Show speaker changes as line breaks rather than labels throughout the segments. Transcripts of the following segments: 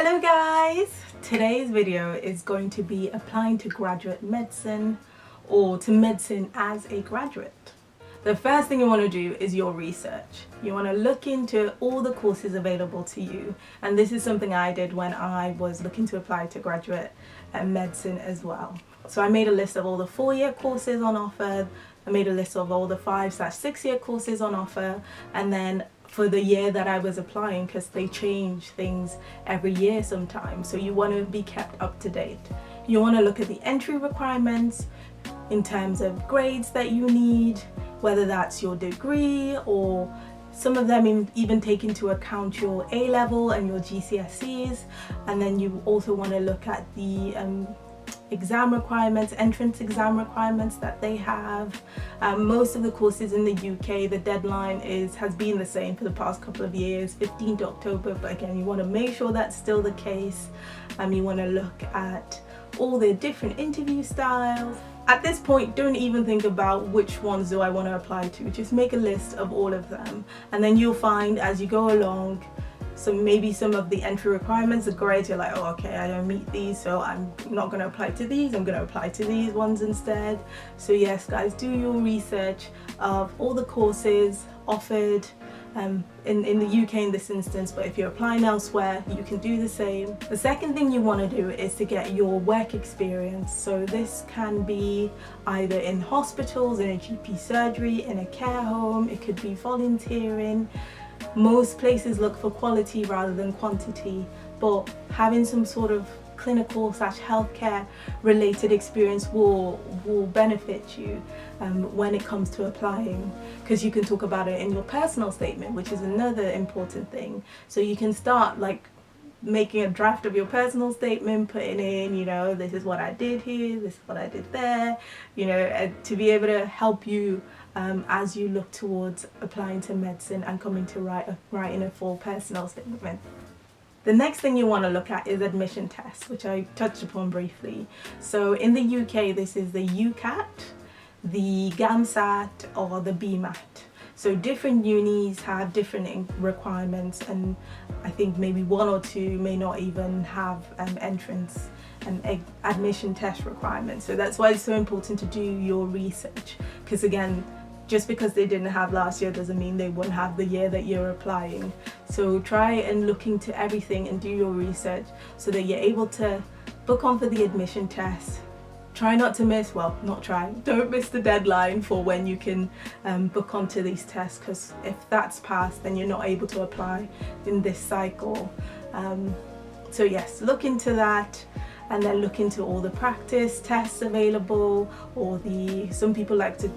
Hello guys! Today's video is going to be applying to graduate medicine or to medicine as a graduate. The first thing you want to do is your research. You want to look into all the courses available to you, and this is something I did when I was looking to apply to graduate medicine as well. So I made a list of all the 4-year courses on offer, I made a list of all the 5/6-year courses on offer, and then for the year that I was applying, because they change things every year sometimes, so you want to be kept up to date. You want to look at the entry requirements in terms of grades that you need, whether that's your degree, or some of them even take into account your A-level and your GCSEs. And then you also want to look at the exam requirements, entrance exam requirements that they have. Most of the courses in the UK, the deadline has been the same for the past couple of years, 15th October, but again, you want to make sure that's still the case. You want to look at all the different interview styles. At this point, don't even think about which ones do I want to apply to, just make a list of all of them, and then you'll find as you go along, so maybe some of the entry requirements, the grades, you're like, oh okay, I don't meet these, so I'm not going to apply to these, I'm going to apply to these ones instead. So yes guys, do your research of all the courses offered in the UK in this instance, but if you're applying elsewhere, you can do the same. The second thing you want to do is to get your work experience. So this can be either in hospitals, in a GP surgery, in a care home, it could be volunteering. Most places look for quality rather than quantity, but having some sort of clinical / healthcare related experience will benefit you when it comes to applying, because you can talk about it in your personal statement, which is another important thing. So you can start like making a draft of your personal statement, putting in, you know, this is what I did here, this is what I did there, you know, to be able to help you as you look towards applying to medicine and coming to writing a full personal statement. The next thing you want to look at is admission tests, which I touched upon briefly. So in the UK, this is the UCAT, the GAMSAT, or the BMAT. So different unis have different requirements, and I think maybe one or two may not even have entrance and admission test requirements. So that's why it's so important to do your research, because again, just because they didn't have last year doesn't mean they won't have the year that you're applying. So try and look into everything and do your research so that you're able to book on for the admission test. Try not to miss, well, not try, don't miss the deadline for when you can book onto these tests, because if that's passed, then you're not able to apply in this cycle. So yes, look into that, and then look into all the practice tests available, or some people like to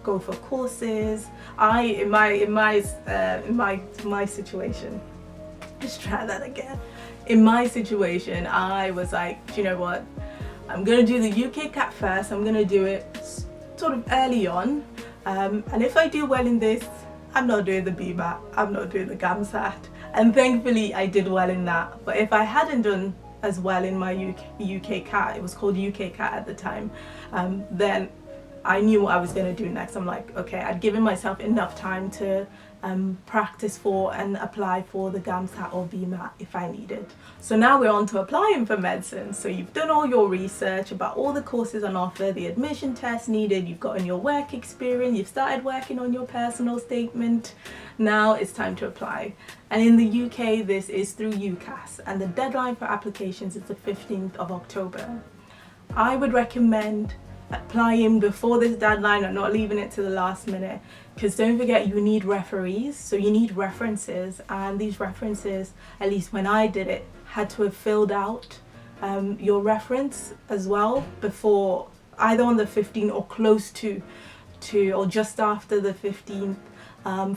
go for courses. In my situation, let's try that again. In my situation, I was like, do you know what? I'm going to do the UCAT first. I'm going to do it sort of early on. And if I do well in this, I'm not doing the BMAT, I'm not doing the GAMSAT. And thankfully I did well in that. But if I hadn't done as well in my UCAT, it was called UCAT at the time, then I knew what I was going to do next. I'm like, okay, I'd given myself enough time to practice for and apply for the GAMSAT or BMAT if I needed. So now we're on to applying for medicine. So you've done all your research about all the courses on offer, the admission test needed, you've gotten your work experience, you've started working on your personal statement. Now it's time to apply. And in the UK, this is through UCAS, and the deadline for applications is the 15th of October. I would recommend applying before this deadline and not leaving it to the last minute, because don't forget, you need referees, so you need references, and these references, at least when I did it, had to have filled out your reference as well before, either on the 15th or close to or just after the 15th,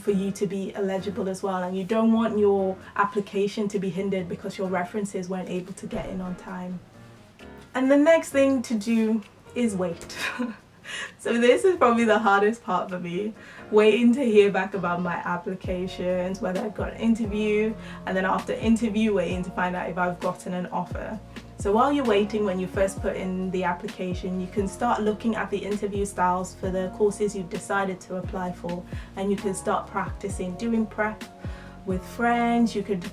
for you to be eligible as well. And you don't want your application to be hindered because your references weren't able to get in on time. And the next thing to do is wait. So this is probably the hardest part for me, waiting to hear back about my applications, whether I've got an interview, and then after interview waiting to find out if I've gotten an offer. So while you're waiting, when you first put in the application, you can start looking at the interview styles for the courses you've decided to apply for, and you can start practicing, doing prep with friends. You could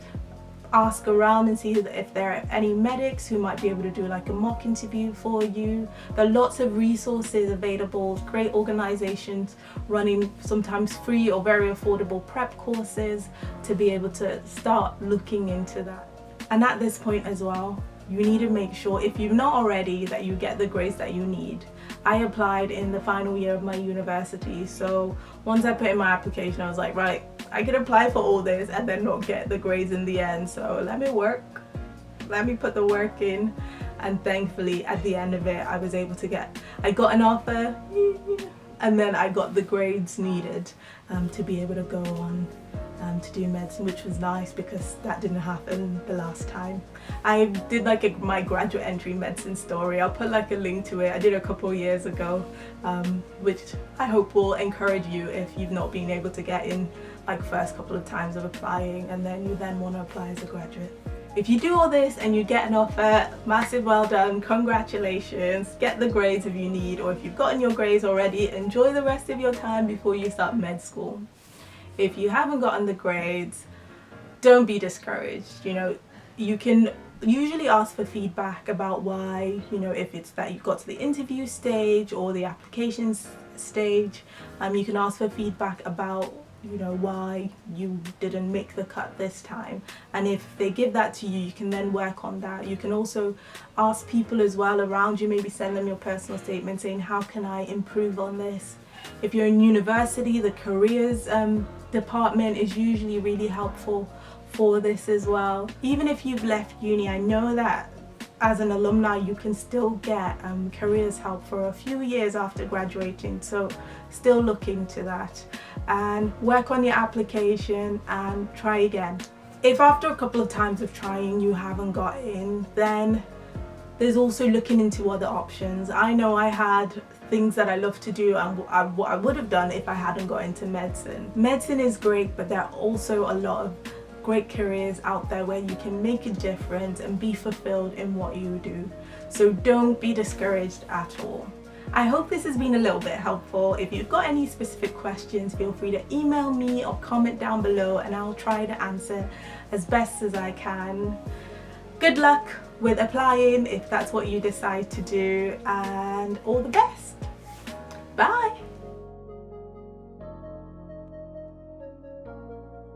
ask around and see if there are any medics who might be able to do like a mock interview for you. There are lots of resources available, great organizations running sometimes free or very affordable prep courses to be able to start looking into that. And at this point as well, you need to make sure, if you've not already, that you get the grades that you need. I applied in the final year of my university, so once I put in my application, I was like, right, I could apply for all this and then not get the grades in the end, so let me put the work in. And thankfully at the end of it, I was able to I got an offer, and then I got the grades needed to be able to go on to do medicine, which was nice because that didn't happen the last time. I did like my graduate entry medicine story. I'll put like a link to it. I did a couple of years ago, which I hope will encourage you if you've not been able to get in like first couple of times of applying, and then you then want to apply as a graduate. If you do all this and you get an offer, massive well done, congratulations, get the grades if you need, or if you've gotten your grades already, enjoy the rest of your time before you start med school. If you haven't gotten the grades, don't be discouraged. You know, you can usually ask for feedback about why, you know, if it's that you've got to the interview stage or the applications stage, you can ask for feedback about, you know, why you didn't make the cut this time, and if they give that to you, you can then work on that. You can also ask people as well around you, maybe send them your personal statement saying, how can I improve on this? If you're in university, the careers department is usually really helpful for this as well. Even if you've left uni, I know that as an alumni you can still get careers help for a few years after graduating, so still look into that and work on your application and try again. If after a couple of times of trying you haven't got in, then there's also looking into other options. I know I had things that I love to do and what I would have done if I hadn't got into medicine. Medicine is great, but there are also a lot of great careers out there where you can make a difference and be fulfilled in what you do. So don't be discouraged at all. I hope this has been a little bit helpful. If you've got any specific questions, feel free to email me or comment down below and I'll try to answer as best as I can. Good luck with applying if that's what you decide to do, and all the best. Bye.